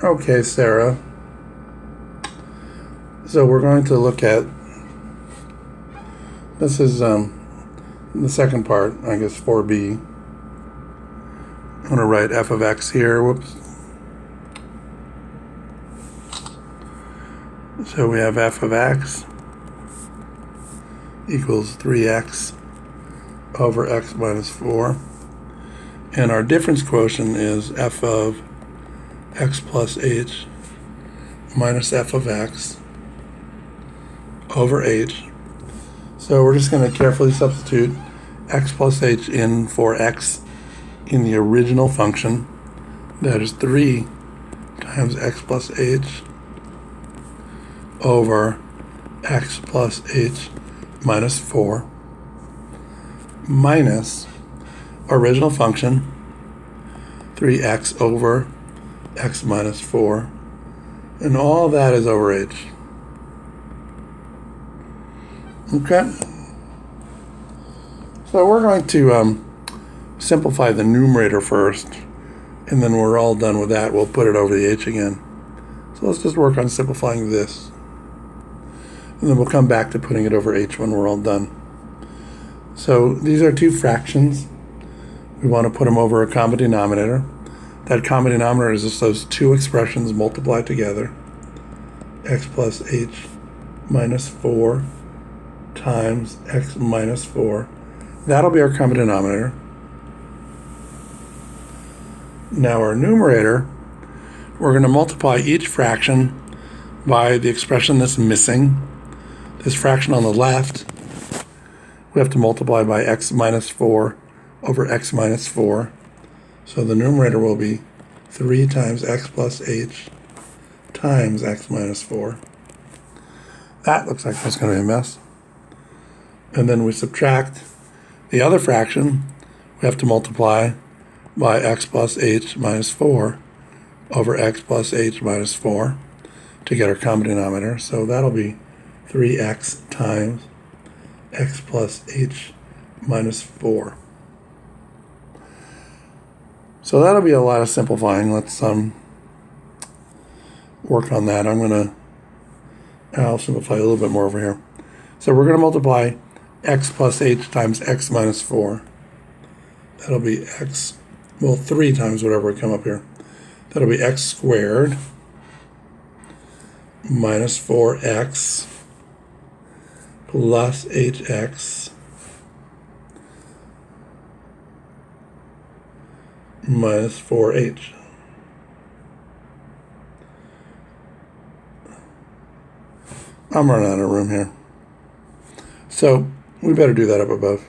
Okay, Sarah. So we're going to look at, this is the second part, I guess 4b. I'm going to write f of x here. Whoops. So we have f of x equals 3x over x minus 4. And our difference quotient is f of x plus h minus f of x over h. So we're just going to carefully substitute x plus h in for x in the original function. That is 3 times x plus h over x plus h minus 4 minus our original function 3x over x minus 4, and all that is over h. Okay, so we're going to simplify the numerator first, and then when we're all done with that, we'll put it over the h again. So let's just work on simplifying this, and then we'll come back to putting it over h when we're all done. So these are two fractions. We want to put them over a common denominator. That common denominator is just those two expressions multiplied together. X plus h minus 4 times x minus 4. That'll be our common denominator. Now our numerator, we're going to multiply each fraction by the expression that's missing. This fraction on the left, we have to multiply by x minus 4 over x minus 4. So the numerator will be 3 times x plus h times x minus 4. That looks like that's going to be a mess. And then we subtract the other fraction. We have to multiply by x plus h minus 4 over x plus h minus 4 to get our common denominator. So that'll be 3x times x plus h minus 4. So that'll be a lot of simplifying. Let's work on that. I'll simplify a little bit more over here. So we're going to multiply x plus h times x minus 4. That'll be x, well, 3 times whatever we come up here. That'll be x squared minus 4x plus hx minus 4h. I'm running out of room here. So we better do that up above.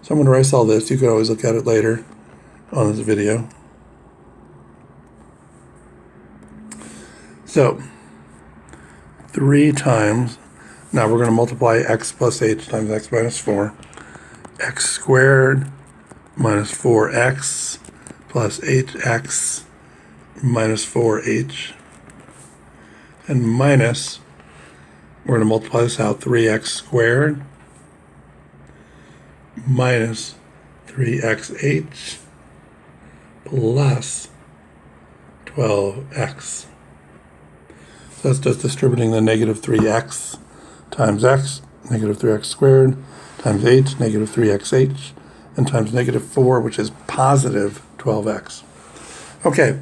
So I'm going to erase all this. You can always look at it later on this video. So 3 times, now we're going to multiply x plus h times x minus 4. X squared minus 4x plus hx minus 4h, and minus, we're going to multiply this out, 3x squared minus 3xh plus 12x. So that's just distributing the negative 3x times x, negative 3x squared, times h, negative 3xh, and times negative 4, which is positive 12x. Okay,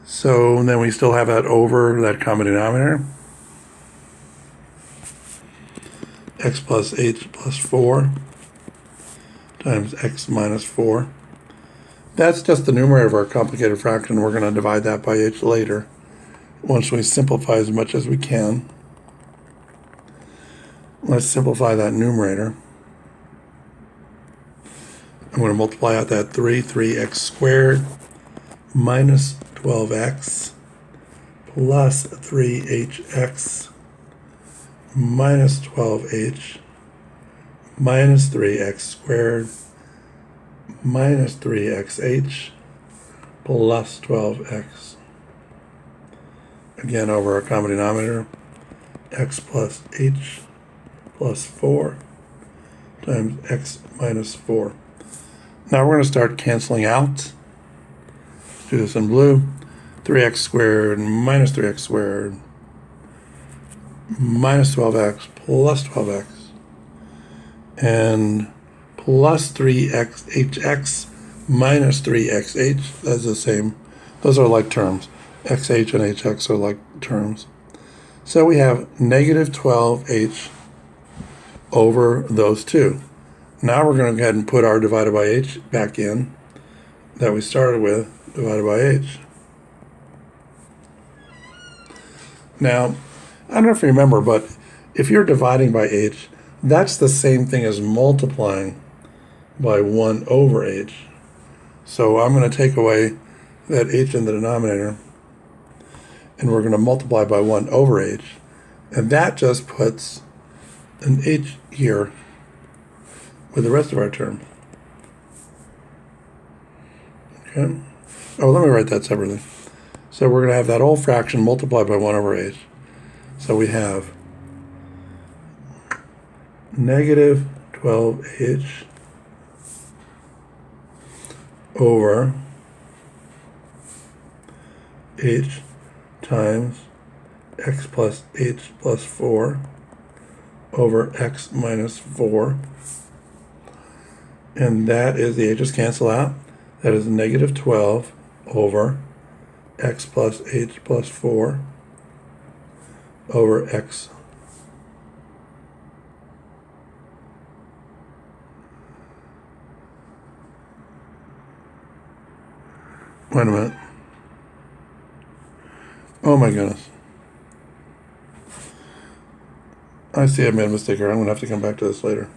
so then we still have that over that common denominator. X plus h plus 4 times x minus 4. That's just the numerator of our complicated fraction. We're going to divide that by h later, once we simplify as much as we can. Let's simplify that numerator. I'm going to multiply out that 3x squared minus 12x plus 3hx minus 12h minus 3x squared minus 3xh plus 12x. Again, over our common denominator, x plus h plus 4 times x minus 4. Now we're going to start canceling out, do this in blue. 3x squared minus 3x squared minus 12x plus 12x and plus 3xhx minus 3xh. That's the same. Those are like terms. xh and hx are like terms. So we have negative 12h over those two. Now we're going to go ahead and put our divided by h back in that we started with, divided by h. Now, I don't know if you remember, but if you're dividing by h, that's the same thing as multiplying by 1 over h. So I'm going to take away that h in the denominator, and we're going to multiply by 1 over h. And that just puts an h here with the rest of our term. Okay. Oh, let me write that separately. So we're going to have that whole fraction multiplied by 1 over h. So we have negative 12h over h times x plus h plus 4 over x minus 4. And that is, the h's cancel out. That is negative 12 over x plus h plus 4 over x. Wait a minute. Oh my goodness. I see I made a mistake here. I'm going to have to come back to this later.